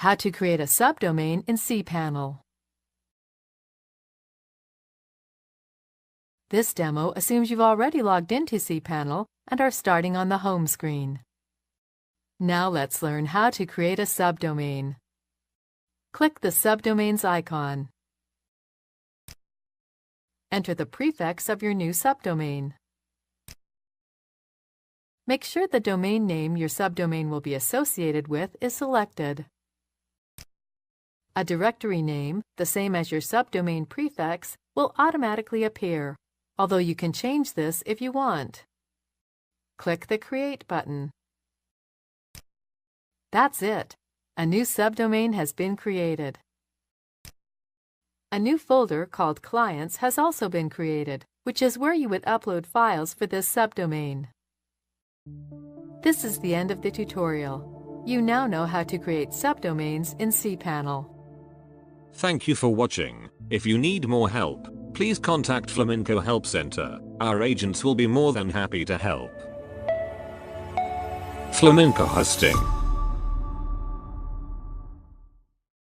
How to create a subdomain in cPanel. This demo assumes you've already logged into cPanel and are starting on the home screen. Now let's learn how to create a subdomain. Click the subdomains icon. Enter the prefix of your new subdomain. Make sure the domain name your subdomain will be associated with is selected. A directory name, the same as your subdomain prefix, will automatically appear, although you can change this if you want. Click the Create button. That's it. A new subdomain has been created. A new folder called Clients has also been created, which is where you would upload files for this subdomain. This is the end of the tutorial. You now know how to create subdomains in cPanel. Thank you for watching. If you need more help, please contact Flaminqo Help Center. Our agents will be more than happy to help. Flaminqo Hosting.